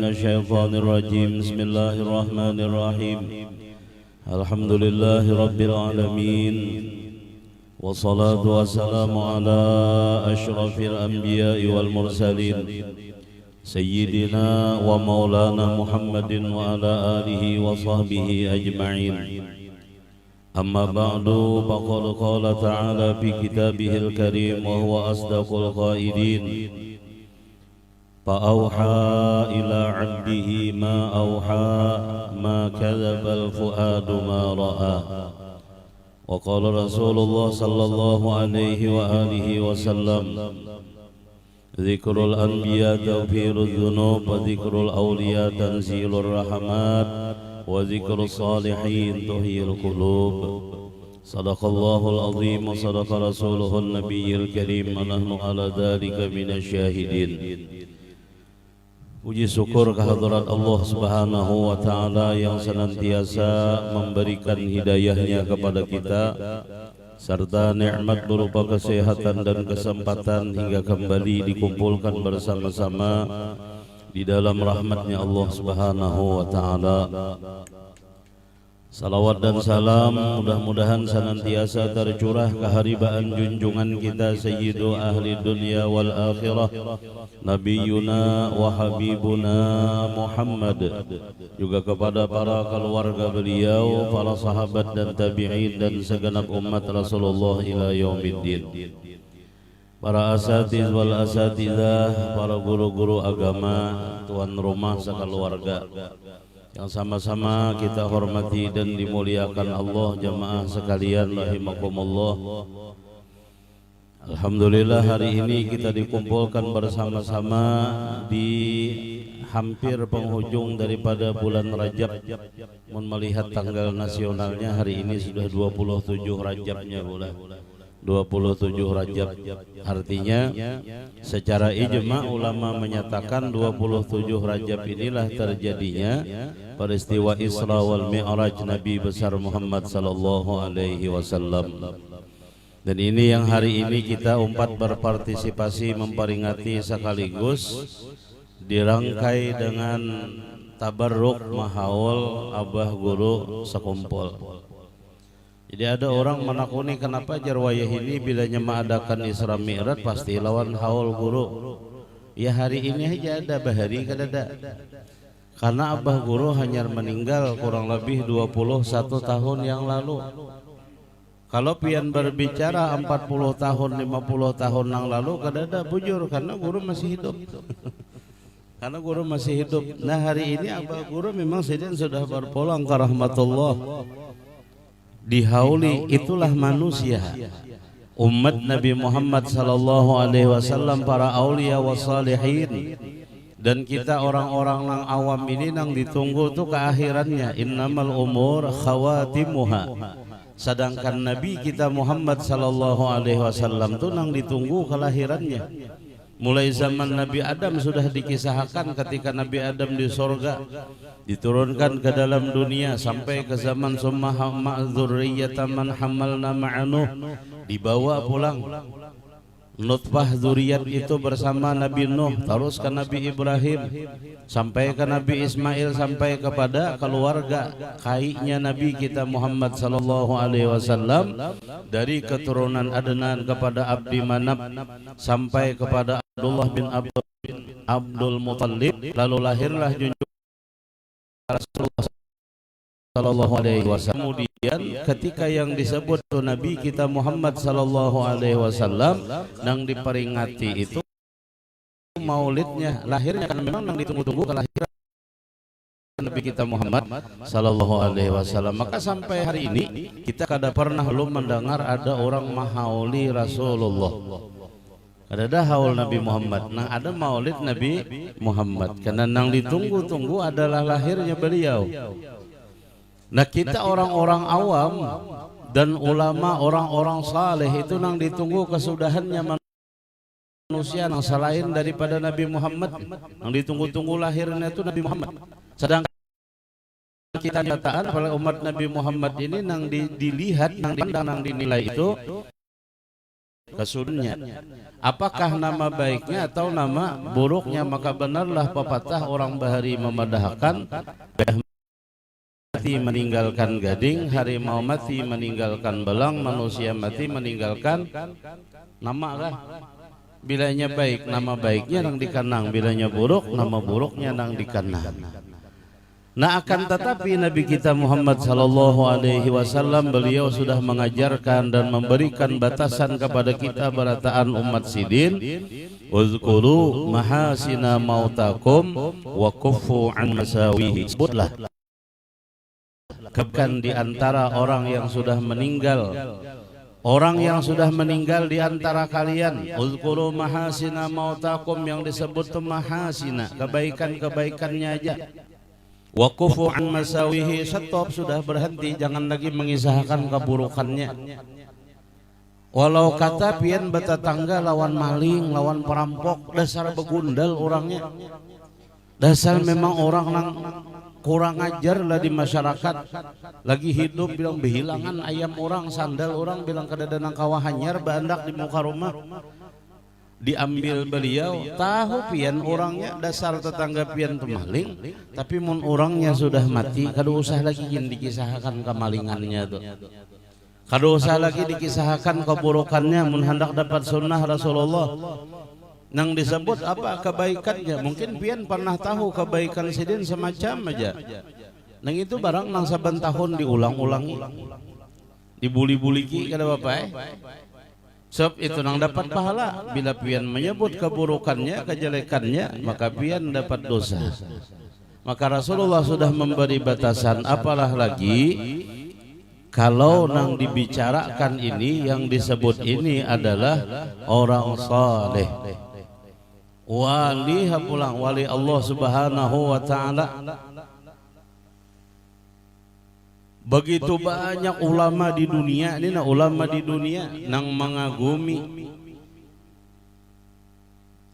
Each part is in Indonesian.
من الشيطان الرجيم بسم الله الرحمن الرحيم الحمد لله رب العالمين والصلاة والسلام على أشرف الأنبياء والمرسلين سيدنا ومولانا محمد وعلى آله وصحبه أجمعين أما بعد فقد قال تعالى في كتابه الكريم وهو أصدق القائلين فأوحى إلى عبده ما أوحى ما كذب الفؤاد ما رأى وقال رسول الله صلى الله عليه وآله وسلم ذكر الأنبياء تغفير الذنوب وذكر الأولياء تنزيل الرحمات وذكر الصالحين تحيي القلوب صدق الله العظيم وصدق رسوله النبي الكريم ونحن على ذلك من الشاهدين. Puji syukur kehadirat Allah Subhanahu wa Ta'ala yang senantiasa memberikan hidayahnya kepada kita serta nikmat berupa kesehatan dan kesempatan hingga kembali dikumpulkan bersama-sama di dalam rahmatnya Allah Subhanahu wa Ta'ala. Salawat dan salam mudah-mudahan senantiasa tercurah keharibaan junjungan kita Sayyidu ahli dunia wal akhirah Nabiyuna wa Habibuna Muhammad, juga kepada para keluarga beliau, para sahabat dan tabi'in dan segenap umat Rasulullah ila yaumiddin. Para asatiz wal asatidzah, para guru-guru agama, tuan rumah sekeluarga yang sama-sama kita hormati dan dimuliakan Allah jamaah sekalian rahimakumullah. Alhamdulillah hari ini kita dikumpulkan bersama-sama di hampir penghujung daripada bulan Rajab. Melihat tanggal nasionalnya hari ini sudah 27 Rajabnya bulan 27 Rajab. Artinya secara ijma ulama menyatakan 27 Rajab inilah terjadinya peristiwa Isra wal Mi'raj Nabi besar Muhammad sallallahu alaihi wasallam. Dan ini yang hari ini kita umpat berpartisipasi memperingati sekaligus dirangkai dengan tabarruk mahaul abah guru sekumpul. Jadi ada orang menakuni kenapa jarwayah ini bila mengadakan Isra Mi'raj pasti lawan haul guru. Ya hari ini aja ada bahari kadada. Karena abah guru hanya meninggal kurang lebih 21 tahun yang lalu. Kalau pian berbicara 40 tahun 50 tahun yang lalu kadada bujur karena guru masih hidup. Karena guru masih hidup. Nah hari ini abah guru memang sudah berpulang ke rahmatullah. Dihauli itulah manusia umat Nabi Muhammad sallallahu alaihi wasallam, para aulia wassalihin, dan kita orang-orang nang awam ini nang ditunggu tuh keakhirannya. Innamal umur khawatimuha. Sedangkan Nabi kita Muhammad sallallahu alaihi wasallam tuh nang ditunggu kelahirannya. Mulai zaman Nabi Adam sudah dikisahkan ketika Nabi Adam di sorga diturunkan ke dalam dunia sampai ke zaman summa ma'dzurriyyatan man hamalna ma'anuh, dibawa pulang nutfah zuriat itu bersama Nabi Nuh, terus ke Nabi Ibrahim, sampai ke Nabi Ismail, sampai kepada keluarga kainya Nabi kita Muhammad sallallahu alaihi wasallam, dari keturunan Adnan kepada Abdi Manaf sampai kepada Abdullah bin Abdul Muttalib, lalu lahirlah junjungan Rasulullah sallallahu alaihi wasallam. Kemudian ketika yang disebut Nabi kita Muhammad sallallahu alaihi wasallam yang diperingati itu maulidnya, lahirnya, karena memang yang ditunggu-tunggu kelahiran Nabi kita Muhammad sallallahu alaihi wasallam. Maka sampai hari ini kita kada pernah belum mendengar ada orang mahauli Rasulullah. Ada haul Nabi Muhammad, nah ada maulid Nabi Muhammad, karena yang ditunggu-tunggu adalah lahirnya beliau. Nah kita orang-orang awam dan ulama, orang-orang saleh itu yang ditunggu kesudahannya manusia yang selain daripada Nabi Muhammad. Yang ditunggu-tunggu lahirnya itu Nabi Muhammad. Sedangkan kita nyataan oleh umat Nabi Muhammad ini yang dilihat, yang dipandang, yang dinilai itu kesunnya. Apakah nama baiknya atau nama buruknya? Maka benarlah pepatah orang Bahari memadahkan, mati meninggalkan gading, harimau mati meninggalkan belang, manusia mati meninggalkan nama kan. Bilanya baik, nama baiknya nang dikenang, bilanya buruk, nama buruknya nang dikenang. Nah akan tetapi Nabi kita Muhammad sallallahu alaihi wasallam beliau sudah mengajarkan dan memberikan batasan kepada kita berataan umat sidin, uzkuru mahasina mautakum wa kuffu an masawihi. Sebutlah kebukan di antara orang yang sudah meninggal, orang yang sudah meninggal di antara kalian, uzkuru mahasina mautakum, yang disebut itu mahasina, kebaikan-kebaikannya aja. Wakufu an masawihi, stop, sudah berhenti, jangan lagi mengisahkan keburukannya. Walau kata pian betetangga lawan maling, lawan perampok, dasar begundal orangnya, dasar memang orang nang kurang ajar lah di masyarakat. Lagi hidup bilang behilangan ayam orang, sandal orang, bilang kadang-kadang kawahanyar bandak di muka rumah. Diambil beliau, tahu pian orangnya, dasar tetangga pian maling, tapi mun orangnya sudah mati, kada usah lagi dikisahkan kemalingannya tuh, kada usah lagi dikisahkan keburukannya. Mun hendak dapat sunnah Rasulullah nang disebut apa kebaikannya, mungkin pian pernah tahu kebaikan sidin semacam aja, nang itu barang nang saben tahun diulang-ulangi, dibuli-buli ki kada bapak sebab itu nang dapat pahala. Bila pian menyebut keburukannya, kejelekannya, maka pian dapat dosa. Maka Rasulullah sudah memberi batasan, apalah lagi kalau nang dibicarakan ini, yang disebut ini adalah orang saleh, wali pulang, wali Allah subhanahu wa ta'ala. Begitu banyak ulama di dunia ini, ulama di dunia nang mengagumi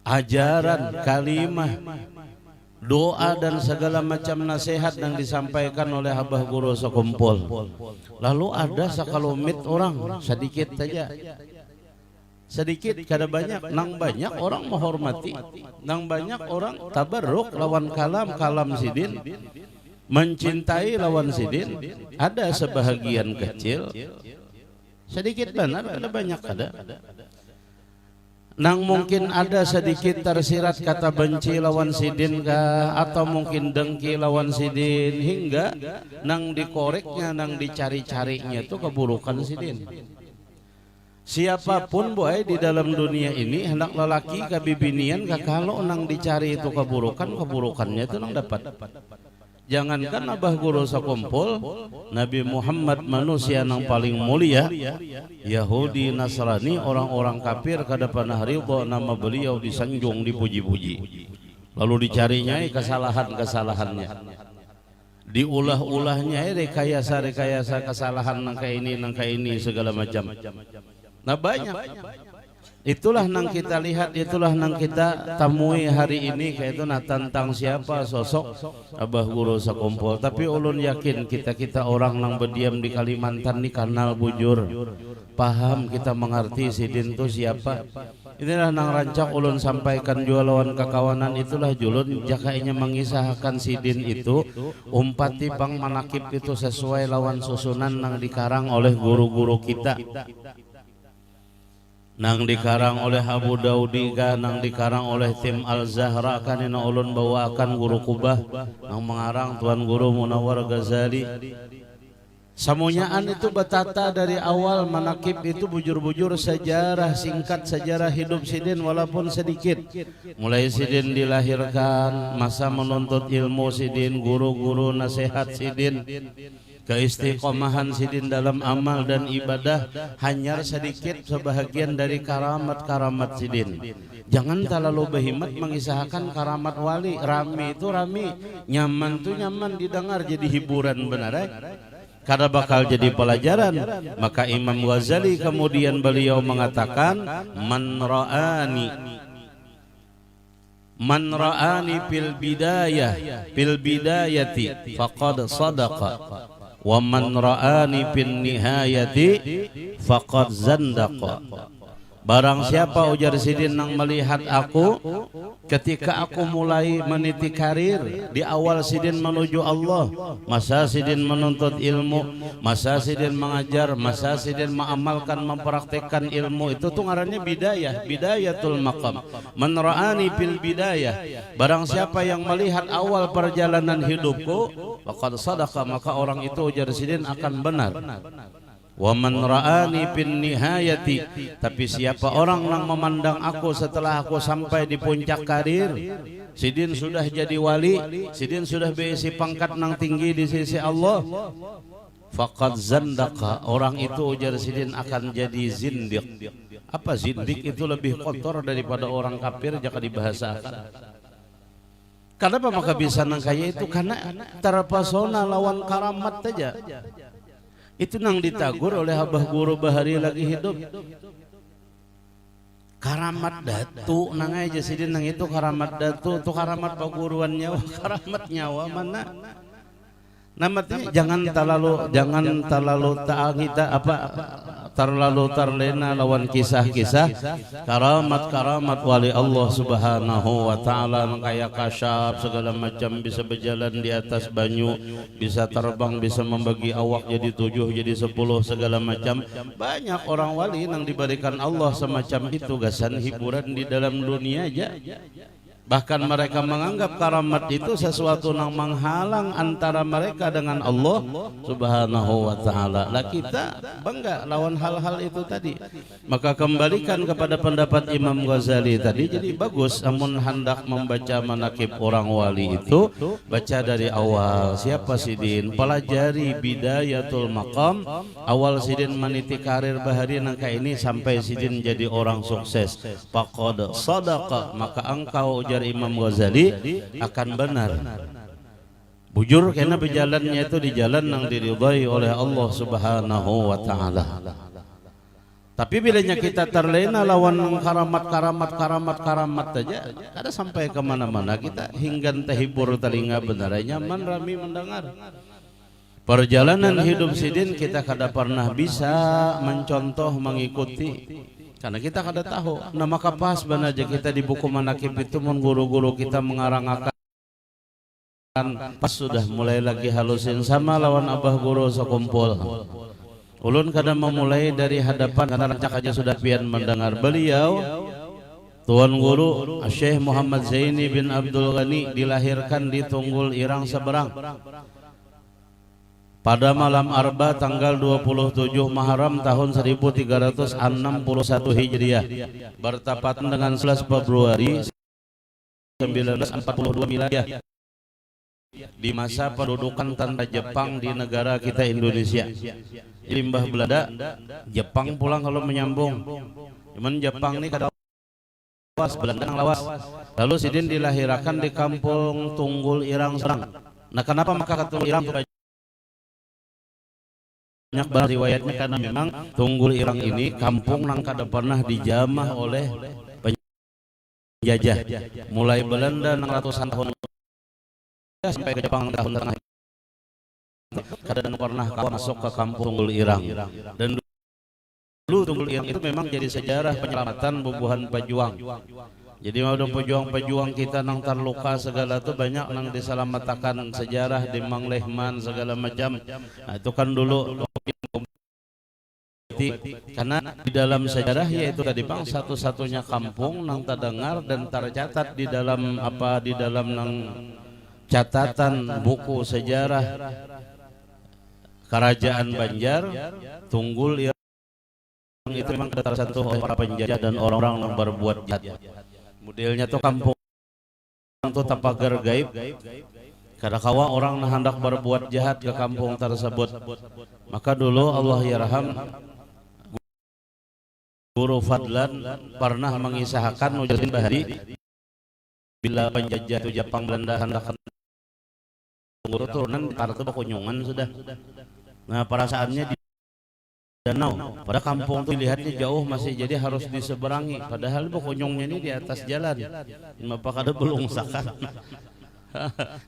ajaran, kalimah, doa dan segala macam nasihat yang disampaikan oleh abah guru sekumpul. Lalu ada sakalumit orang, sedikit saja, sedikit kada banyak, nang banyak orang menghormati, nang banyak orang tabarruk lawan kalam sidin, mencintai lawan sidin. Ada sebahagian kecil, sedikit benar, ada banyak ada. Nang mungkin ada sedikit tersirat kata benci lawan sidin kah, atau mungkin dengki lawan sidin, hingga nang dikoreknya, nang dicari-carinya itu keburukan sidin. Siapapun boy di dalam dunia ini, hendak lelaki kabibinian kalau nang dicari itu keburukannya itu nang dapat. Jangankan abah guru sakumpul, Nabi Muhammad manusia yang paling mulia, Yahudi, Nasrani, orang-orang kafir kada pernah ridho nama beliau disanjung, dipuji-puji. Lalu dicarinya kesalahan-kesalahannya, diulah-ulahnya rekayasa kesalahan nangka ini segala macam. Nah banyak. Itulah nang kita lihat, itulah nang kita temui hari ini, kayak itu nah tentang siapa sosok abah guru sakumpul. Tapi ulun yakin kita orang nang berdiam di Kalimantan ni kanal bujur, paham kita mengerti sidin itu siapa. Inilah nang rancak ulun sampaikan jualan kekawanan, itulah julun jakainya mengisahkan sidin itu umpati pang manakib itu sesuai lawan susunan nang dikarang oleh guru-guru kita, nang dikarang oleh Abu Daudi kah, nang dikarang oleh tim Al-Zahra kan, ina ulun bawakan guru Kubah nang mengarang Tuan Guru Munawwar Ghazali. Samunyaan itu betata dari awal manakib itu, bujur-bujur sejarah singkat, sejarah hidup sidin walaupun sedikit. Mulai sidin dilahirkan, masa menuntut ilmu sidin, guru-guru nasihat sidin, keistiqomahan sidin dalam amal dan ibadah, hanya sedikit sebahagian dari karamat-karamat sidin. Jangan terlalu berhimmat mengisahkan karamat wali. Rami itu rami, nyaman tuh nyaman didengar, jadi hiburan benar kada bakal jadi pelajaran. Maka Imam Ghazali kemudian beliau mengatakan, man ra'ani fil bidayati faqad sadaqa, wa man ra'ani fin nihayati faqad zandaqa. Barang siapa ujar Sidin nang melihat aku ketika aku mulai meniti karir di awal Sidin menuju Allah, masa Sidin menuntut ilmu, masa Sidin mengajar, masa Sidin mengamalkan mempraktekkan ilmu, itu tuh ngarannya bidayah, bidayatul maqam. Man ra'ani fil bidayah, barang siapa yang melihat awal perjalanan hidupku, faqad sadaqa, maka orang itu ujar Sidin akan benar. Wa man ra'ani fin nihayati, tapi siapa orang yang memandang aku setelah aku sampai di puncak karir, Sidin sudah jadi wali, Sidin sudah berisi pangkat nang tinggi di sisi Allah, faqad zandaqa, orang itu ujar Sidin akan jadi zindiq. Apa zindiq itu? Lebih kotor daripada orang kafir jika dibahasakan. Kenapa maka bisa nang kaya itu? Karena terpesona lawan karamat saja. Itu nang ditagur oleh Abah Guru Bahari lagi hidup. Karamat datu nang aja Sidin nang itu karamat datu, itu karamat paguruan nyawa, karamat nyawa mana? Namanya jangan terlalu terlalu terlena lawan kisah-kisah karamat wali Allah Subhanahu wa taala, kaya kasyaf segala macam, bisa berjalan di atas banyu, bisa terbang, bisa membagi awak jadi 7 jadi 10 segala macam. Banyak orang wali yang diberikan Allah semacam itu, gasan hiburan di dalam dunia aja. Bahkan mereka menganggap karamat itu sesuatu yang menghalang antara mereka dengan Allah Subhanahu wa taala. Lah kita bangga lawan hal-hal itu tadi. Maka kembalikan kepada pendapat Imam Ghazali tadi, jadi bagus amun hendak membaca manaqib orang wali itu baca dari awal. Siapa Sidin? Pelajari bidayatul maqam, awal Sidin meniti karir Bahari nangka ini sampai Sidin jadi orang sukses. Faqad sadaqa, maka engkau Imam Ghazali akan benar. Bujur karena berjalannya itu di jalan yang diridhai oleh Allah Subhanahu wa taala. Tapi bilanya kita terlena lawan karamat saja, kada sampai kemana-mana kita hingga terhibur telinga benar, nyaman rami mendengar. Perjalanan hidup Sidin kita kada pernah bisa mencontoh mengikuti. Karena kita kada tahu. Nah maka pas banaja kita di buku manaqib itu guru-guru kita mengarang-akan, pas sudah mulai lagi halusin sama lawan Abah Guru sekumpul. Ulun kada memulai dari hadapan karena rancak aja sudah pian mendengar beliau. Tuan Guru Syekh Muhammad Zaini bin Abdul Ghani dilahirkan di Tunggul Irang Seberang pada malam Arba tanggal 27 Muharram tahun 1361 Hijriah, bertepatan dengan 11 Februari 1942 Miladiah, di masa pendudukan tentara Jepang di negara kita Indonesia. Limbah Belanda, Jepang pulang kalau menyambung. Cuman Jepang ini kada lawas, Belanda yang lawas. Lalu Sidin dilahirkan di kampung Tunggul Irang Seberang. Nah kenapa maka Tunggul Irang? Banyak banget riwayatnya karena memang Tunggul Irang ini kampung yang kada pernah dijamah oleh penjajah. Mulai Belanda 600-an tahun sampai ke Jepang tahun tengah. Kada pernah masuk ke kampung Tunggul Irang. Dan dulu Tunggul Irang itu memang jadi sejarah penyelamatan bubuhan pejuang. Jadi mau pejuang-pejuang kita nang terluka segala tuh banyak nang diselamatkan sejarah di Mang Lehman segala macam. Nah itu kan dulu karena di dalam sejarah yaitu tadi Bang satu-satunya kampung nang terdengar dan tercatat di dalam nang catatan buku sejarah Kerajaan Banjar, Tunggul Irang itu memang tersentuh oleh para penjajah dan orang-orang yang berbuat jahat. Modelnya tuh kampung itu tapagar gaib. Kadang-kala orang hendak berbuat jahat ke kampung tersebut. Maka dulu Allah yarham Guru Fadlan pernah mengisahkan Mujaddin Bahari bila penjajah itu Jepang Belanda hendak Guru turunan kartu kunjungan sudah. Nah perasaannya di danau, pada kampung itu dilihatnya jauh masih jadi harus diseberangi, padahal kunjungnya ini di atas jalan. Maka kada belum sakan.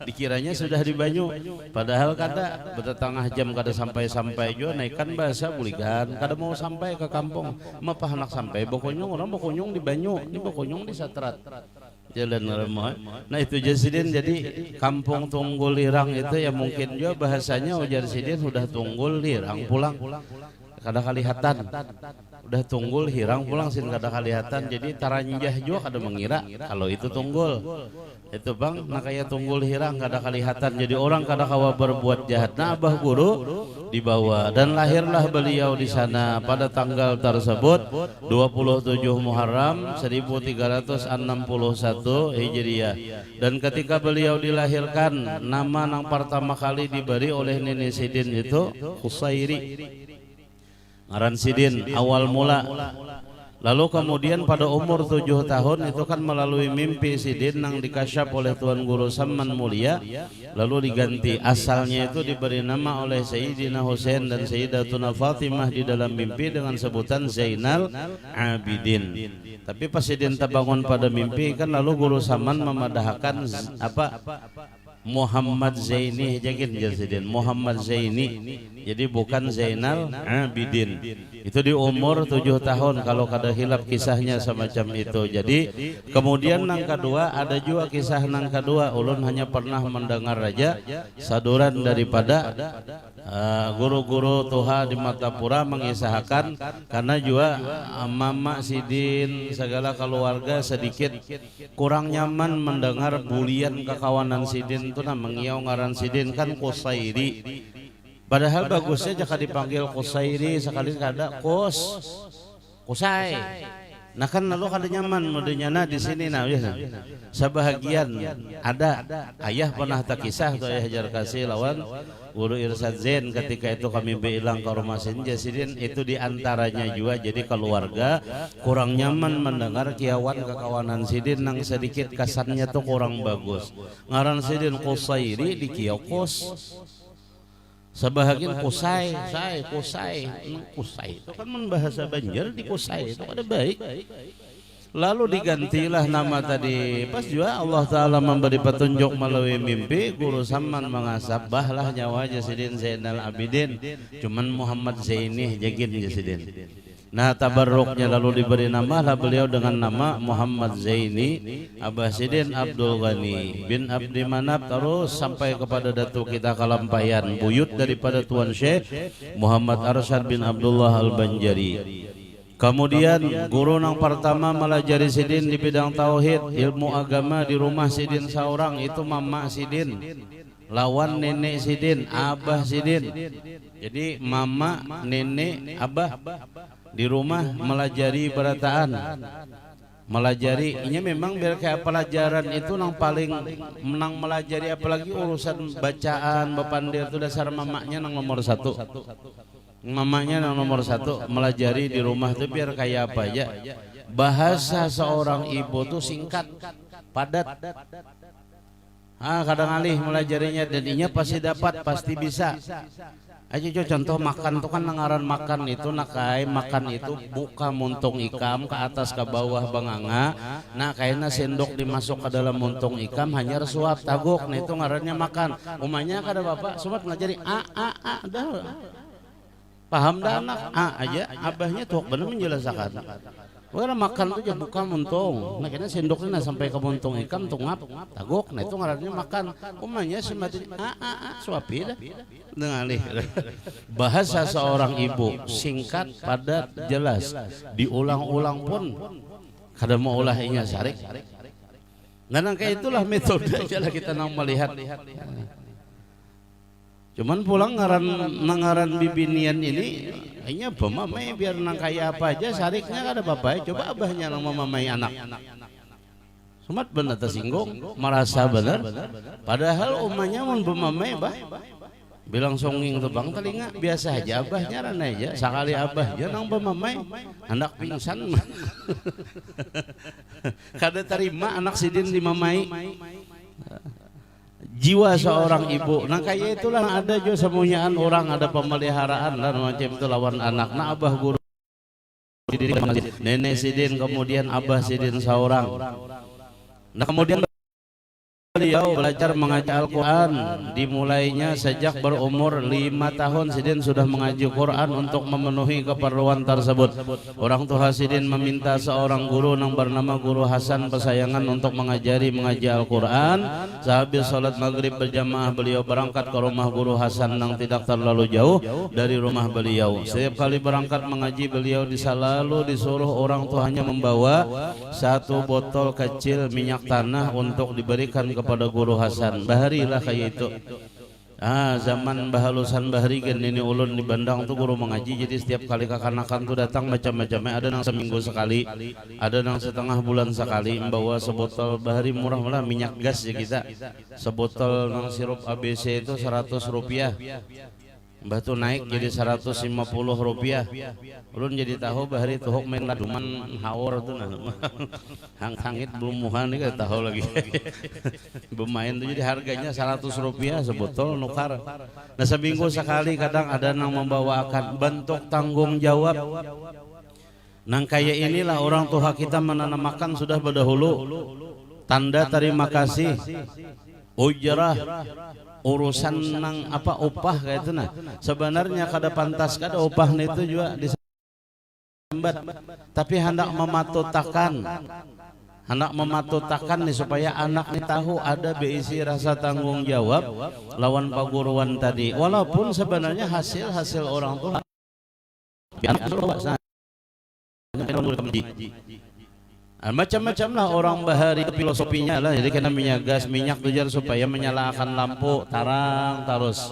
Dikiranya sudah di Banyu, padahal kada bertetangah jam kada sampai juga naikkan bahasa bulikan kada mau sampai ke kampung mapah anak sampai Bokonyong, orang Bokonyong di Banyu, ini Bokonyong di Satrat Jalan Remoy. Nah itu Jasidin, jadi kampung Tunggul Lirang itu ya mungkin juga bahasanya ujar Sidin udah Tunggul Lirang pulang kada kalihatan, udah Tunggul Hirang pulang sin kada kalihatan, jadi taranjah juga kada mengira kalau itu Tunggul itu bang, nah kayak Tunggul Hirang kada kalihatan, jadi orang kada kawa berbuat jahat. Nah abah guru dibawa dan lahirlah beliau di sana pada tanggal tersebut 27 Muharram 1361 Hijriah. Dan ketika beliau dilahirkan, nama yang pertama kali diberi oleh Nenek Sidin itu Kusairi, ngaran Sidin awal mula. Lalu kemudian pada umur 7 tahun itu kan melalui mimpi Sidin yang dikasyaf oleh Tuan Guru Saman Mulia, lalu diganti, asalnya itu diberi nama oleh Sayyidina Husain dan Sayyidatuna Fatimah di dalam mimpi dengan sebutan Zainal Abidin. Tapi pas Sidin terbangun pada mimpi kan, lalu Guru Saman memadahkan apa Muhammad Zaini, jakin Sidin Muhammad Zaini, jadi bukan Zainal Abidin. Itu di umur 7 tahun kalau kada hilap kisahnya semacam itu. Jadi kemudian nang kedua ada juga kisah nang kedua, ulun hanya pernah mendengar aja saduran daripada guru-guru Tuha di Martapura mengisahkan, karena juga Mama Sidin segala keluarga sedikit kurang nyaman mendengar bulian kekawanan Sidin itu, nah mengiau ngaran Sidin kan Kusairi. Padahal bagusnya jika dipanggil Kusairi sekali kada Kusai. Nah kan lalu kada nyaman modenya di sini nah ya. Sebahagian ada ayah pernah tak kisah tuh ayah Hajar Kasih lawan Guru Irsad Zain ketika itu kami bilang ke rumah Sidin itu diantaranya juga, jadi keluarga kurang nyaman mendengar kiawan kekawanan Sidin yang sedikit kesannya tuh kurang bagus. Ngaran Sidin Kusairi di kiokos. Sebahagian Kusai itu kan bahasa Banjar, di Kusai itu ada baik. Lalu digantilah nama tadi. Pas juga Allah Ta'ala memberi petunjuk melalui mimpi, Guru Saman mengasap bahlah nyawa Sidin Zainal Abidin, cuman Muhammad Zaini jagin Sidin. Nah tabarruknya lalu diberi nama lah beliau dengan nama Muhammad Zaini Abah Sidin Abdul Ghani bin Abdi Manap, terus sampai kepada Datuk kita Kalampayan, buyut daripada Tuan Syekh Muhammad Arsyad bin Abdullah Al-Banjari. Kemudian guru yang pertama melajari Sidin di bidang tauhid ilmu agama di rumah Sidin seorang itu Mama Sidin lawan Nenek Sidin Abah Sidin. Jadi Mama, Nenek, Abah di rumah melajari berataan, melajari ini memang biar kayak pelajaran itu yang paling menang melajari, apalagi urusan bacaan bepandir itu dasar mamanya yang nomor satu. Mamanya yang nomor satu melajari di rumah itu biar kayak apa aja. Bahasa seorang ibu tuh singkat, padat. Kadang alih melajarinya dan inya pasti dapat, pasti bisa. Aja contoh makan tuh kan ngaran makan itu nakai makan itu buka muntung ikam ke atas ke bawah banganga. Nah kayaknya sendok dimasuk ke dalam muntung ikam hanya resuap taguk. Nah itu ngarannya makan. Umanya kada bapak sobat ngajari dah. Paham dah anak aja abahnya tuh bener menjelaskan. Karena makan itu jangan buka muntung. Nah kayaknya sendoknya sampai ke muntung ikam tungap taguk. Nah itu ngarannya makan. Umanya semacam suapi dah. Dengalih. Bahasa seorang ibu singkat, padat, jelas, diulang-ulang pun kada mau ulahnya sarik. Nah kayak itulah metode aja lah kita nang melihat. Cuman pulang ngaran bibinian ini hanya pemamai biar nang kaya apa aja sariknya kada apa-apa. Coba abahnya nang memamai anak. Sumat benar tersinggung, merasa benar. Padahal umanya mun pemamai bah bilang songing tuh bang telinga biasa aja abahnya rana aja sekali abahnya nang pemamai anak pingsan kada terima anak Sidin dimamai. Jiwa seorang ibu, nah kayak itulah ada juga semuanya orang ada pemeliharaan dan macam itu lawan anak. Nah abah guru Nenek Sidin kemudian Abah Sidin seorang. Nah kemudian Beliau belajar mengaji Al-Quran dimulainya sejak berumur 5 tahun. Sidin sudah mengaji Quran untuk memenuhi keperluan tersebut. Orang tua Sidin meminta seorang guru yang bernama Guru Hasan Pesayangan untuk mengaji Al-Quran. Sehabis sholat maghrib berjamaah beliau berangkat ke rumah Guru Hasan yang tidak terlalu jauh dari rumah beliau. Setiap kali berangkat mengaji beliau selalu disuruh orang tuanya membawa satu botol kecil minyak tanah untuk diberikan kepada Guru Hasan. Bahari lah kayak itu. Zaman bahalusan bahari kan ini ulun di Bandang tuh guru mengaji, jadi setiap kali kekanakan tuh datang macam-macamnya. Ada yang seminggu sekali, ada yang setengah bulan sekali membawa sebotol bahari murah malah minyak gas ya kita. Sebotol nang sirup ABC itu 100 rupiah. Mbah tuh naik jadi 150 rupiah. Ulun jadi tahu bahari tuhuk main laduman haur tuh nah. Hang-hangit belum muhan nih tahu lagi. Bermain tuh jadi harganya 100 rupiah sebotol nukar. Nah seminggu sekali kadang ada yang membawakan bentuk tanggung jawab. Nang kayak inilah orang tua kita menanamkan sudah berdahulu tanda terima kasih, ujrah, urusan nang apa upah kayak itu nah. Sebenarnya kada pantas kada upah itu juga disambat, tapi hendak mematutakan nih supaya anak nih tahu ada beisi rasa tanggung jawab lawan paguruan tadi. Walaupun sebenarnya hasil orang tua macam-macam lah orang bahari filosofinya lah. Jadi kena minyak gas minyak tujar supaya menyalakan lampu tarang terus.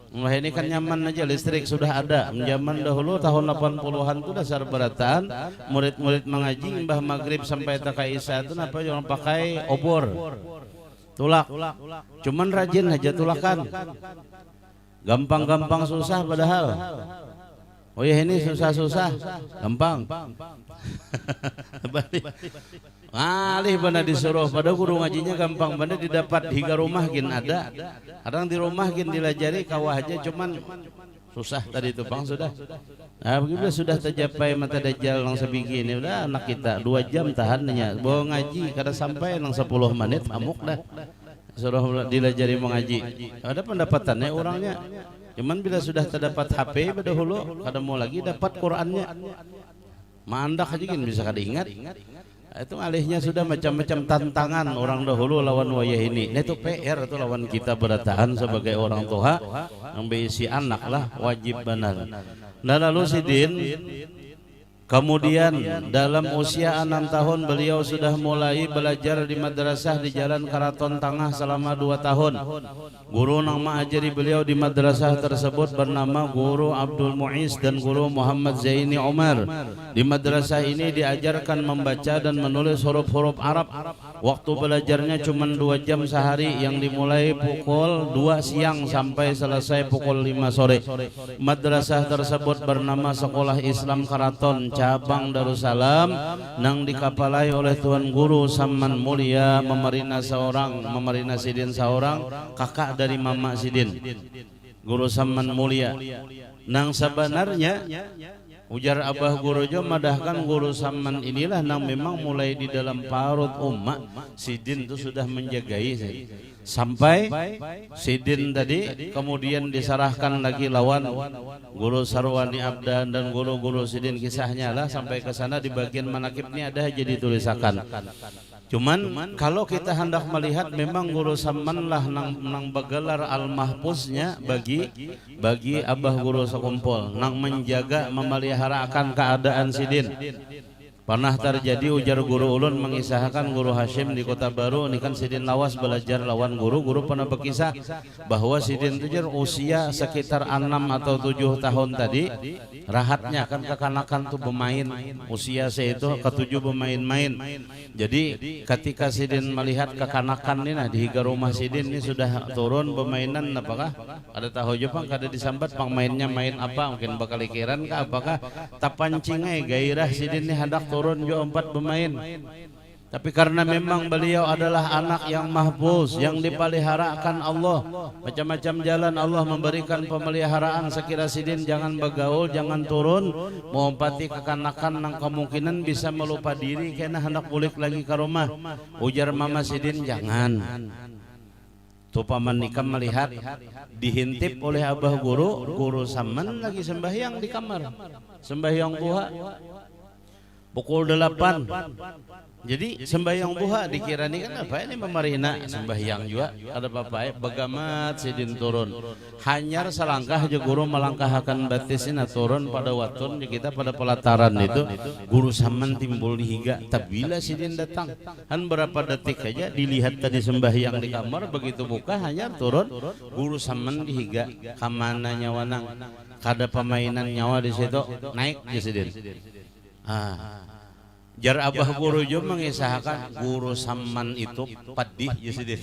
Wah ini kan nyaman aja, listrik sudah ada. Zaman dahulu tahun 80-an itu dasar beratan murid-murid mengaji mbah maghrib sampai taka isya itu apa orang pakai obor tulak. Cuman rajin aja tulakan. Gampang-gampang susah padahal. Oh ya ini susah-susah gampang. Alih benar disuruh pada guru ngajinya gampang benar didapat hingga rumah gin ada. Kadang di rumah gin dilajari kawah aja cuman susah tadi itu bang sudah. Nah begitu sudah tercapai mata dajjal yang sebegini udah anak kita 2 jam tahannya bawa ngaji kada sampai yang 10 menit amuk dah. Suruh dilajari mengaji. Ada pendapatannya orangnya. Cuman bila sudah terdapat HP pada dahulu, kada mau lagi dapat Qurannya. Mandak aja kan bisa kada ingat. Itu alihnya sudah macam-macam tantangan orang dahulu lawan wayah ini. Nah itu PR itu lawan kita bertahan sebagai orang tua yang berisi anak lah wajib benar. Nah lalu Sidin kemudian dalam usia 6 tahun beliau sudah mulai belajar di madrasah di Jalan Karaton Tengah selama 2 tahun. Guru yang mengajari beliau di madrasah tersebut bernama Guru Abdul Muiz dan Guru Muhammad Zaini Umar. Di madrasah ini diajarkan membaca dan menulis huruf-huruf Arab. Waktu belajarnya cuma 2 jam sehari yang dimulai pukul 2 siang sampai selesai pukul 5 sore. Madrasah tersebut bernama Sekolah Islam Karaton Cabang Darussalam nang dikapalai oleh Tuan Guru Saman Mulia Memerina Sidin seorang kakak dari Mama Sidin. Guru Saman Mulia nang sebenarnya ujar Abah Guru Jo madahkan Guru Saman inilah nang memang mulai di dalam parut umat Sidin itu sudah menjagai sampai Sidin tadi kemudian diserahkan lagi lawan Guru Sarwani Abdan dan guru-guru Sidin kisahnya lah sampai ke sana di bagian manakib ini ada jadi tulisakan. Cuman kalau kita hendak melihat memang Guru Saman lah nang begelar al-mahfuznya bagi Abah Guru sekumpul nang menjaga memelihara akan keadaan Sidin. Pernah terjadi ujar guru ulun mengisahkan Guru Hashim di Kota Baru ini kan Sidin lawas belajar lawan guru pernah berkisah bahwa Sidin itu usia sekitar 6 atau 7 tahun tadi rahatnya kan kekanakan tuh bermain usia saya itu ke-7 bermain-main. Jadi ketika Sidin melihat kekanakan ini nah di higa rumah Sidin ini sudah turun bermainan apakah ada tahu Jepang kada disambat pang mainnya main apa mungkin bakal ikiran kah apakah tapancingai gairah Sidin ini hendak turun jo 4 bermain Tapi karena memang beliau adalah anak yang mahfuz, yang dipeliharakan Allah, macam-macam jalan Allah memberikan pemeliharaan. Sekira sidin jangan begaul, jangan turun, mengompati kekanakan nang kemungkinan bisa melupa diri karena hendak balik lagi ke rumah. Ujar mama sidin jangan. Tuh paman nikam melihat dihintip oleh abah guru Saman lagi sembahyang di kamar, sembahyang duha pukul 8. Jadi sembahyang duha dikira nih kan apa ini memarina sembahyang juga ada bapak bagamat sidin turun hanyar selangkah je guru melangkahkan batisina turun pada watun kita pada pelataran itu guru Saman timbul di higa. Tapi bila sidin datang kan berapa detik aja dilihat tadi sembahyang di kamar, begitu buka hanyar turun guru Saman di higa. Kamana nyawanang kada pemainan nyawa di situ naik je sidin. Jar abah guru jo mengisahkan guru Saman itu padih ya sidin.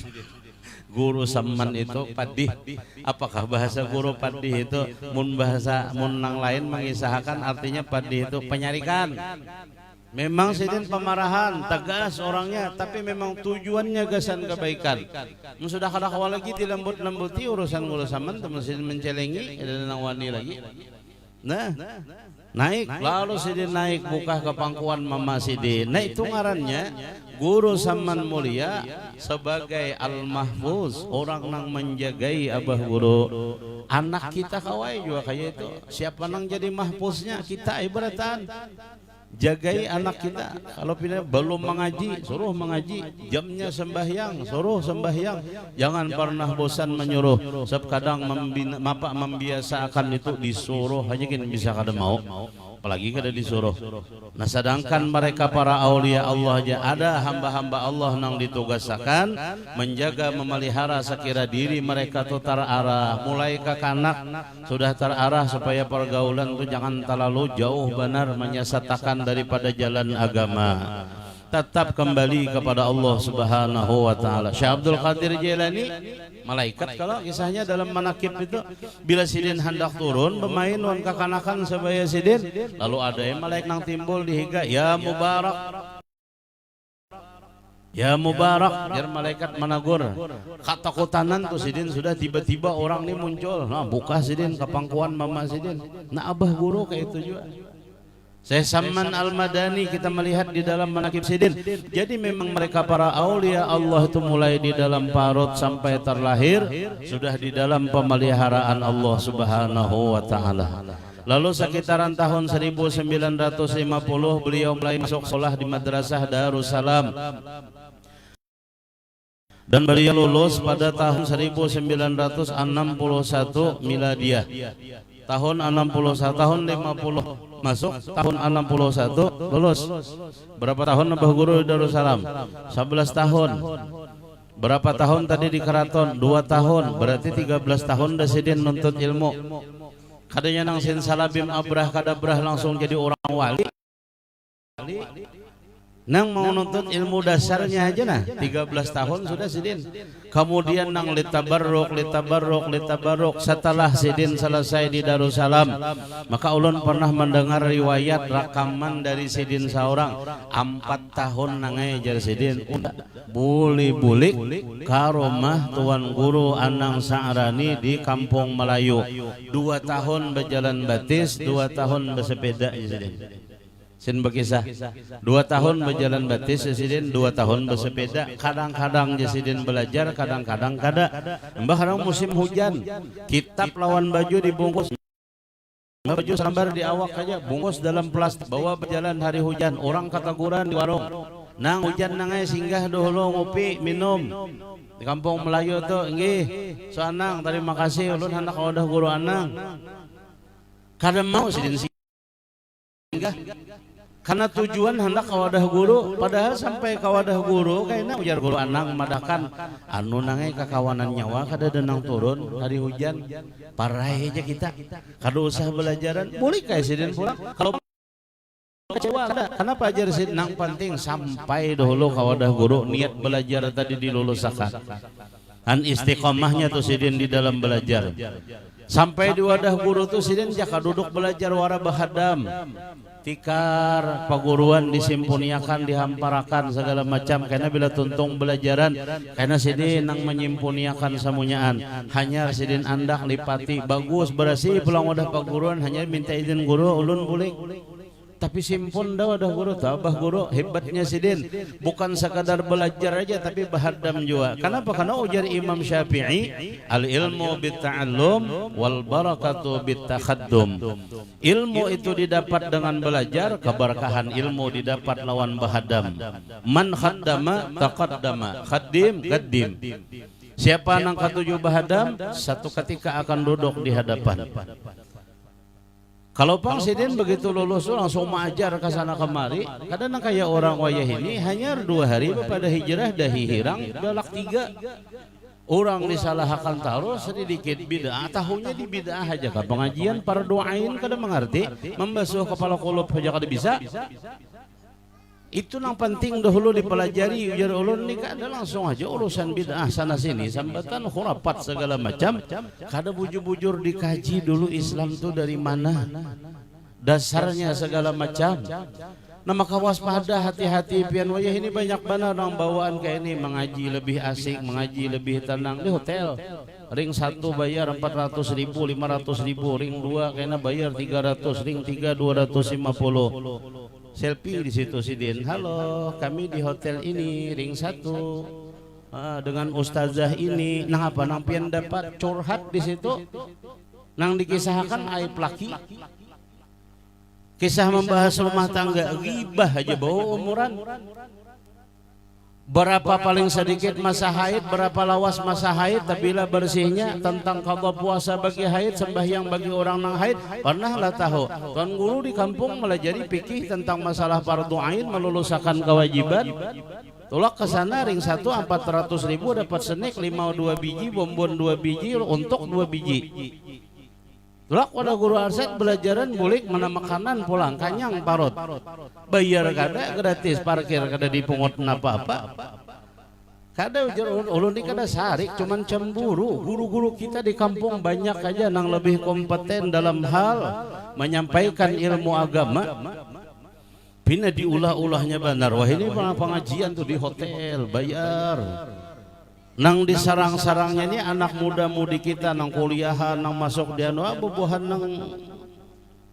Guru Saman itu padih. Apakah bahasa guru padih itu mun bahasa mun nang lain mengisahkan artinya padih itu penyarikan. Memang sidin pemarahan, tegas orangnya, tapi memang tujuannya gasan kebaikan. Sudah kada kawal lagi dilembut-lembuti urusan guru Saman teman sidin mencelengi dan wani lagi. Nah, naik lalu sidin naik buka ke pangkuan mama sidin. Nah itu ngarannya guru Saman mulia sebagai al-mahfuz, orang nang menjagai abah guru. Anak kita kawai juga kayak itu. Siapa nang jadi mahfuznya kita ibaratan. Jagai anak kita. Kalau pilih belum mengaji, suruh mengaji. Jamnya sembahyang, suruh sembahyang. Jangan pernah bosan menyuruh. Sebab kadang membiasakan itu disuruh hanya kan bisa kada mau. Apalagi kada disuruh. Nah sedangkan mereka para aulia Allah aja ada hamba-hamba Allah nang ditugasakan menjaga memelihara sekira diri mereka tuh terarah mulai ke kanak sudah terarah supaya pergaulan tuh jangan terlalu jauh benar menyesatkan daripada jalan agama. Tetap kembali kepada Allah Subhanahu wa taala. Syekh Abdul Qadir Jailani malaikat kalau kisahnya dalam manakib itu bila sidin hendak turun bermain wan kakanakan sebaya sidin lalu ada yang malaikat nang timbul di higa ya mubarak ya mubarak biar malaikat menegur katakutanan tuh sidin sudah tiba-tiba orang ini muncul. Nah buka sidin ke pangkuan mama sidin. Nah abah guru kayak itu juga. Syekh Saman Al-Madani kita melihat di dalam manakib sidin. Jadi memang mereka para aulia Allah itu mulai di dalam parut sampai terlahir sudah di dalam pemeliharaan Allah Subhanahu wa taala. Lalu sekitaran tahun 1950 beliau mulai masuk sekolah di Madrasah Darussalam. Dan beliau lulus pada tahun 1961 miladiah. Tahun 61 tahun 50 masuk tahun 61 lulus. Berapa tahun abah guru di Darussalam? 11 tahun. Berapa tahun tadi di keraton? 2 tahun. Berarti 13 tahun dah sidin nuntut ilmu. Kadanya nang sin salabim abrah kadabrah langsung jadi orang wali. Nang mau nuntut ilmu dasarnya aja nah 13 tahun sudah sidin. Kemudian nang litabarruk setelah sidin selesai di Darussalam maka ulun pernah mendengar riwayat rakaman dari sidin seorang 4 tahun nang ngajar sidin buli-bulik karomah tuan guru Anang Sa'rani di Kampung Melayu. 2 tahun berjalan batis, 2 tahun bersepeda sidin. Sin berkisah 2 tahun berjalan batis sidin, 2 tahun bersepeda. Kadang-kadang sidin belajar, kadang-kadang kada. Mbah kadang musim hujan, kitab lawan baju dibungkus, baju sambar di awak aja, bungkus dalam plastik, bawa berjalan hari hujan. Orang kataguran di warung, nang hujan nangai singgah dulu ngopi minum di Kampung Melayu tuh. Nggih, so Anang terima kasih ulun hendak wadah guru Anang. Kada mau sidin singgah karena tujuan hendak kawadah guru, padahal sampai kawadah guru kayaknya ujar guru Anang madahkan anu nangai kakawanan nyawa kada denang turun hari hujan parah aja kita kada usah belajaran boleh kayak sidin pulang kalau kecewa ada. Kenapa ajar sidin nang penting sampai dahulu kawadah guru niat belajar tadi dilulusakan. An istiqomahnya tuh sidin di dalam belajar. Sampai di wadah guru tuh sidin jaka duduk belajar wara bahadam. Tikar paguruan disimpuniakan, dihamparakan segala macam karena bila tuntung belajaran karena sidin nang menyimpuniakan samunyaan. Hanya sidin andak lipati bagus berasi pulang wadah paguruan hanya minta izin guru ulun boleh. Tapi simpun dah wadah guru tabah guru hebatnya sidin bukan sekadar belajar aja tapi bahadam juga. Kenapa? Karena ujar Imam Syafi'i al ilmu bitta'allum wal barakatu bittakhadum. Ilmu itu didapat dengan belajar, keberkahan ilmu didapat lawan bahadam. Man khaddama taqaddama, khaddim qaddim. Siapa nang katujuh bahadam satu ketika akan duduk di hadapan. Kalau Pang Sidin begitu lulus langsung mengajar ke sana kemari, kadang kayak orang wayah ini hanya 2 hari pada hijrah dahi hirang dalak 3. Orang disalahkan taruh sedikit bid'ah, tahunya di bid'ah aja kan pengajian para doain kada mengerti, membasuh kepala kulub aja kada bisa. Itu yang penting dahulu dipelajari ujar ulun ni kada langsung aja urusan bid'ah sana sini sambatan khurafat segala macam kada bujur-bujur dikaji dulu Islam tu dari mana dasarnya segala macam. Nah maka waspada hati-hati pian wayah ini banyak benar orang bawaan kayak ini mengaji lebih asik, mengaji lebih tenang di hotel. Ring 1 bayar 400.000, 500.000, ring 2 kayaknya bayar 300, ring 3 250. Selfie di situ Sidin. Halo, kami di hotel ini ring 1 dengan ustazah ini. Nah apa nang pian dapat curhat di situ? Nang dikisahkan aib laki. Kisah membahas rumah tangga, ghibah aja bawa umuran. Berapa paling sedikit masa haid, berapa lawas masa haid, tabila bersihnya tentang qada puasa bagi haid, sembahyang bagi orang nang haid, pernah lah tahu. Tuan guru di kampung melajari fikih tentang masalah fardu ain, melulusakan kewajiban. Tolak ke sana ring 1 400.000 dapat senik 5 2 biji, bombon 2 biji untuk 2 biji. Tolak wadah guru arset belajaran bulik mana makanan pulang kanyang parut. Bayar kada gratis parkir kada dipungut apa-apa. Kada ujar ulun ni kada sarik cuman cemburu. Guru-guru kita di kampung banyak aja nang lebih kompeten dalam hal menyampaikan ilmu agama. Pina diulah-ulahnya benar. Wah ini pengajian tuh di hotel bayar. Nang disarang-sarangnya ini anak muda-mudi kita nang kuliahan nang masuk dia bubuhan nang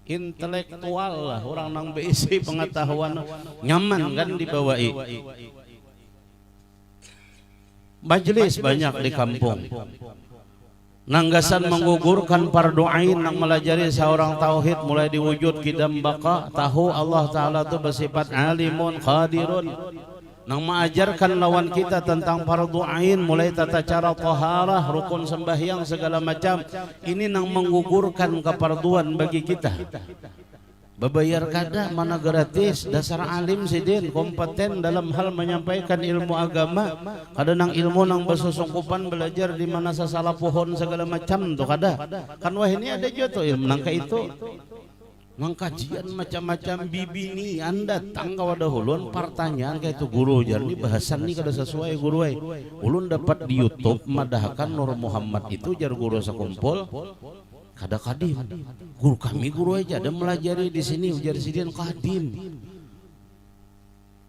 intelektual lah orang nang BIC pengetahuan nyaman kan dibawai. Majelis banyak di kampung. Nanggasan menggugurkan fardu ain nang melajari seorang tauhid mulai diwujud kidam baka tahu Allah Ta'ala itu bersifat alimun qadirun. Nang mengajarkan lawan kita tentang fardu ain mulai tata cara taharah, rukun sembahyang segala macam. Ini nang menggugurkan kefarduan bagi kita. Bebayar kada mana gratis, dasar alim sidin kompeten dalam hal menyampaikan ilmu agama. Kada nang ilmu nang besusungkupan belajar di mana sasalah pohon segala macam tuh kada. Kan wah ini ada juga tuh ilmu nangka itu. Mengkajian macam-macam bibi ni anda tangga wadah ulun pertanyaan kayak itu guru jar ni bahasan ni kada sesuai guru ay ulun dapat di YouTube madahkan Nur Muhammad itu jar guru sekumpul kada kadim guru kami guru aja ada melajari di sini ujar sidin kadim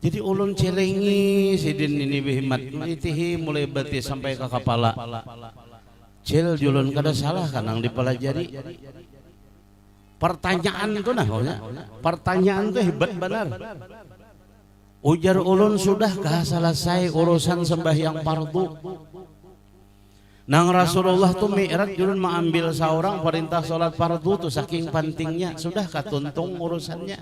jadi ulun celengi sidin ini bihimat itihi mulai bati sampai ke kepala cel julun kada salah kan yang dipelajari. Pertanyaan itu nah, pertanyaan itu hebat benar. Ujar ulun sudahkah selesai urusan sembahyang fardu? Nang Rasulullah tu mi'raj ulun mengambil seorang perintah salat fardu tu saking pentingnya sudahkah tuntung urusannya?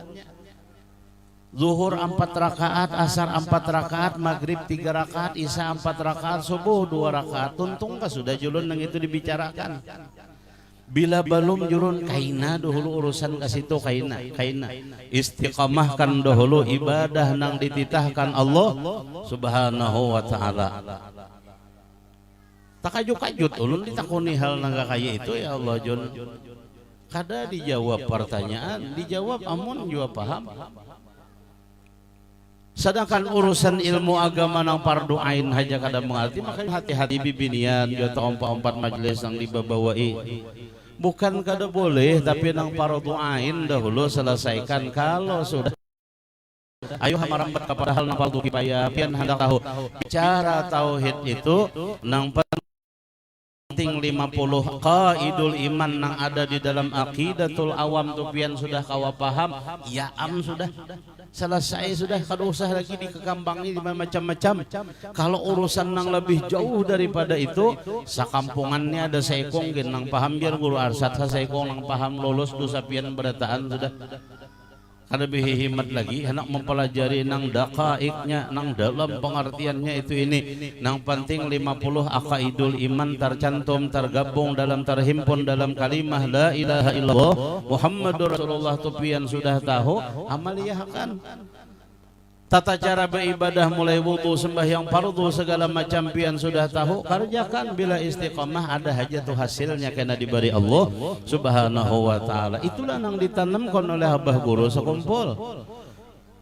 Zuhur 4 rakaat, asar 4 rakaat, maghrib 3 rakaat, isya 4 rakaat, subuh 2 rakaat. Tuntungkah sudah julun nang itu dibicarakan? Bila belum jurun kaina dahulu urusan ke situ kaina istiqamahkan dahulu ibadah nang dititahkan Allah Subhanahu wa taala. Takajut-kajut ulun ditakuni hal nang kaya itu ya Allah Jun. Kada dijawab pertanyaan, dijawab amun jua paham. Sedangkan urusan ilmu agama nang fardu ain haja kada mengerti, makanya hati-hati bibinian jota ompat majelis yang dibawai. Bukan kada boleh, tapi nang fardu ain dahulu selesaikan. Kalau sudah ayo merambat kepada hal nang fardu kifayah, pian hendak tahu bicara tauhid itu nang penting 50 qaidul iman nang ada di dalam aqidatul awam tu pian sudah kawa paham, ya sudah selesai, sudah kada usah lagi dikekambangin macam-macam. Kalau urusan nang lebih jauh daripada itu, sakampungannya ada saikong gen nang paham biar guru arsat sa saikong nang paham lolos dosa pian berataan sudah. Kada lebih himat lagi hendak mempelajari nang daqaiknya, nang dalam pengertiannya itu ini. Nang penting 50 aqaidul iman tercantum, tergabung dalam, terhimpun dalam kalimah la ilaha illallah Muhammadur Rasulullah tu pian sudah tahu, amaliyahkan. Tata cara beribadah mulai wudu, sembahyang fardu segala macam pian sudah tahu, kerjakan. Bila istiqamah ada haja tu hasilnya kena diberi Allah Subhanahu wa taala. Itulah yang ditanamkan oleh abah guru sekumpul.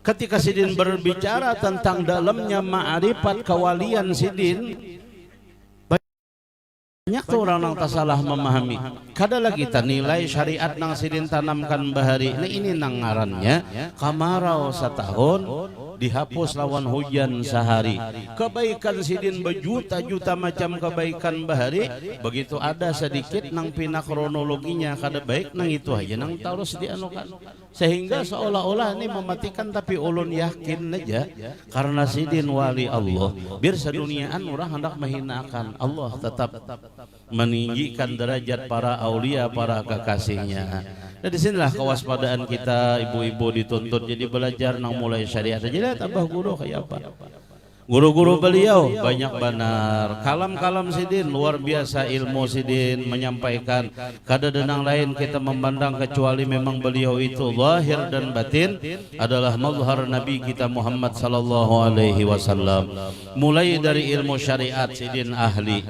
Ketika sidin berbicara tentang dalamnya ma'rifat kawalian sidin, banyak tuh orang yang tak salah memahami. Kada lagi kita nilai syariat nang sidin tanamkan bahari. Nah ini nang ngarannya kamarau setahun dihapus lawan hujan sehari. Kebaikan sidin berjuta-juta macam kebaikan bahari, begitu ada sedikit nang pina kronologinya kada baik nang itu aja nang terus dianukan, sehingga seolah-olah ini mematikan, tapi ulun yakin aja karena sidin wali Allah. Biar seduniaan orang hendak menghinakan, Allah tetap meninggikan derajat para aulia, para kekasihnya. Nah disinilah kewaspadaan kita ibu-ibu dituntut jadi belajar nang mulai syariat. Jadi lihat abah guru kayak apa. Guru-guru beliau banyak benar, kalam-kalam sidin luar biasa, ilmu sidin menyampaikan. Kada denang lain kita memandang kecuali memang beliau itu zahir dan batin adalah mazhar Nabi kita Muhammad sallallahu alaihi wasallam. Mulai dari ilmu syariat sidin ahli,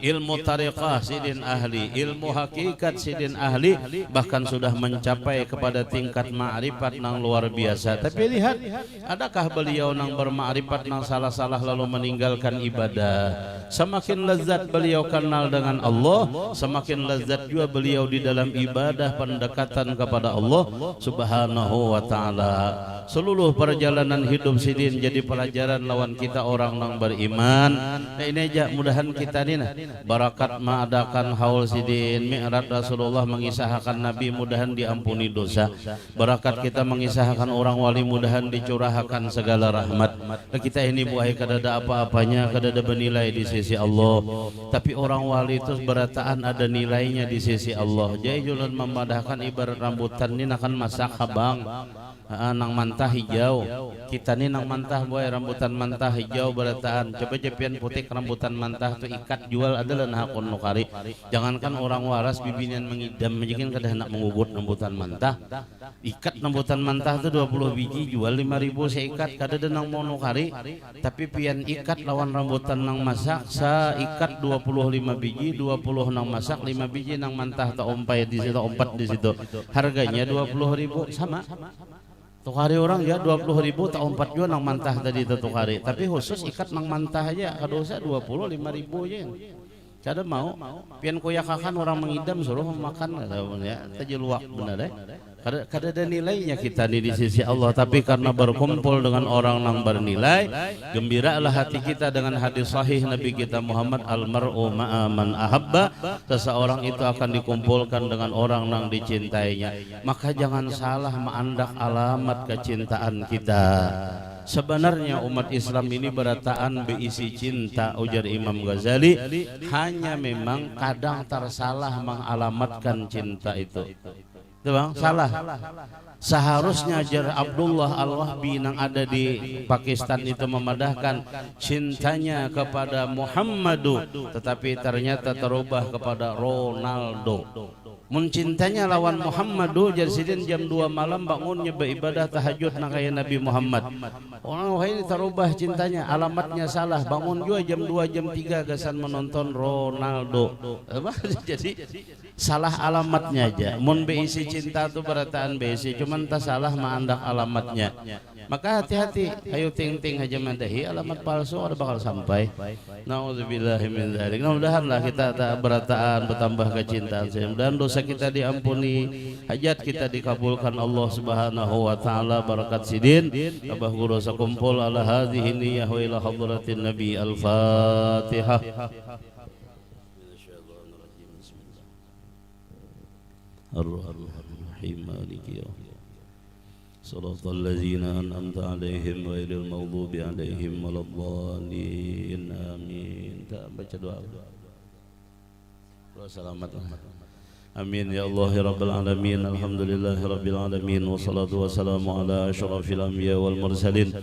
ilmu tariqah sidin ahli, ilmu hakikat sidin ahli, bahkan sudah mencapai kepada tingkat ma'rifat nang luar biasa. Tapi lihat, adakah beliau nang berma'rifat nang salah-salah lalu meninggalkan ibadah? Semakin lezat beliau kenal dengan Allah, semakin lezat juga beliau di dalam ibadah pendekatan kepada Allah Subhanahu wa taala. Seluruh perjalanan hidup sidin jadi pelajaran lawan kita orang yang beriman. Nah ini aja mudahan kita ni barakat mengadakan haul sidin mi'raj Rasulullah, mengisahkan Nabi, mudahan diampuni dosa. Barakat kita mengisahkan orang wali, mudahan dicurahkan segala rahmat. Nah, kita ini buah kada ada apa-apanya, kada ada bernilai di sisi Allah, tapi orang wali itu berataan ada nilainya di sisi Allah. Jadi jualan memadahkan ibarat rambutan ini akan masak habang nang mantah hijau. Kita ni nang mantah boy, rambutan mantah hijau berataan. Coba jepian putih rambutan mantah tu ikat jual adalah nahakon nukari. Jangankan orang waras bibinian mengidam majikan kada hendak mengugut rambutan mantah. Ikat rambutan mantah tu 20 biji jual 5.000 seikat, kada ada nang mau nukari. Tapi pian ikat lawan rambutan nang masak sa ikat 25 biji, 20 nang masak, 5 biji nang mantah tak ompai di situ, ompat di situ. Harganya 20.000 sama. Tukari orang ya 20.000 tak 4 juga nang mantah tadi itu tukari. Tapi khusus ikat nang mantah aja kadosa 25.000 aja. Kada mau pian koyakakan orang mengidam suruh makan ya. Tajeluak benar deh. Kada ada nilainya kita di sisi Allah, tapi karena berkumpul dengan orang yang bernilai, gembiralah hati kita dengan hadis sahih Nabi kita Muhammad, almar'u ma'a man ahabba, seseorang itu akan dikumpulkan dengan orang yang dicintainya. Maka jangan salah mengandak alamat kecintaan kita. Sebenarnya umat Islam ini berataan berisi cinta, ujar Imam Ghazali, hanya memang kadang tersalah mengalamatkan cinta itu. Bang, salah. Seharusnya jar Abdullah Al-Wahbi yang ada di Pakistan itu memadahkan cintanya kepada Muhammadu, tetapi ternyata terubah kepada Ronaldo. Mencintanya lawan Muhammadu, jadi sidin jam 2 malam bangunnya beribadah tahajud nak kayak Nabi Muhammad. Orang ini terubah cintanya, alamatnya salah. Bangun juga jam 2 jam 3 gasan menonton Ronaldo. Jadi salah alamatnya aja. Mun beisi cinta tuh berataan besi, cuman tak salah mandak alamatnya. Maka hati-hati, ayo ting-ting aja madahi alamat palsu ada bakal sampai. Nauzubillahi min dzalik. Mudah-mudahanlah kita tak berataan bertambah kecintaan dan dosa kita diampuni, hajat kita dikabulkan Allah Subhanahu wa taala. Barakat sidin abah guru sakumpul ala hadhihi niyyah wa ila hadratin nabi. Al-Fatihah. Ar-Rahim Maliki yaumiddin. Shiratal ladzina an'amta 'alaihim ghairil maghdubi 'alaihim waladdallin. Amin. Kita baca doa. Selamat. Amin ya Allah ya Rabbal Alamin. Alhamdulillahi Rabbil Alamin. Wassalatu wassalamu ala ashrafil anbiya wal mursalin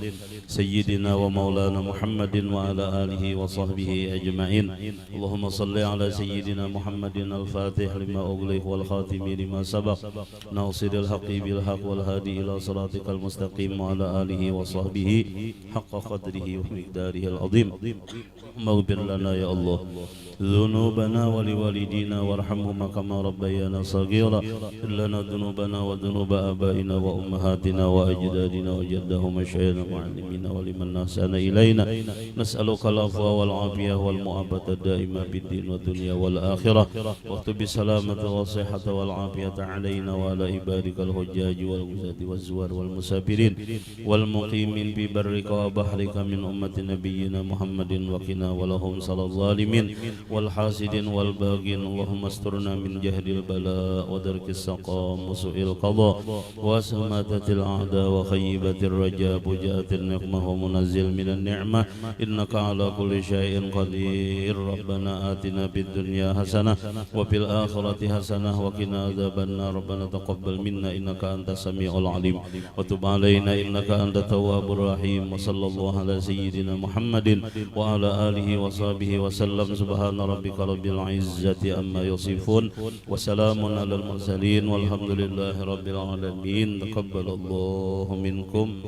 Sayyidina wa maulana Muhammadin wa ala alihi wa sahbihi ajma'in. Allahumma salli ala Sayyidina Muhammadin al-Fatih lima ughliq wal khatimi lima sabaq nasiril haqqi bil haqq wal hadi ila siratikal mustaqim wa ala alihi wa sahbihi haqqa qadrihi wa miqdarihi al-azim. Maghfir lana ya Allah dhunubana wa liwalidina warhamhuma kama rabbayana saghira. Lana dhunubana wa dhunuba abaina wa ummahatina wa ajdadina wa jaddahum masyayikhina muallimina wa liman nahsana ilaina. Nas'aluka al-afwa wal afiyah wal mu'abata daima bid din wa dunya wal akhirah. Wa tubi salamata wa sihhata wal afiyata alaina wa ala ibadikal hujjaj wal guzati waz zuwar wal musafirin wal muqimin bi barrika wa bahrika min ummati nabiyyina Muhammadin wa qina wa lahum salal zalimin wal hasidin wal bagin. Allahumma asturna min jahdil bala wa darkis saqam wa su'il qada wa samatatil a'da wa khayyibatir raja bujatil niqmah wa munazzil minan ni'mah innaka ala kulli syai'in qadir. Rabbana atina fid dunya hasanah wa fil akhirati hasanah wa qina adzabannar. Rabbana taqabbal minna innaka antas samiul alim wa tub alaina innaka antat tawwabur rahim. Wa sallallahu ala sayyidina Muhammadin wa ala alihi wa sahbihi wa sallam. Subhana rabbika rabbil izzati amma yasifun wa salamun alal mursalin walhamdulillahi rabbil alamin. Taqabbalallahu minkum.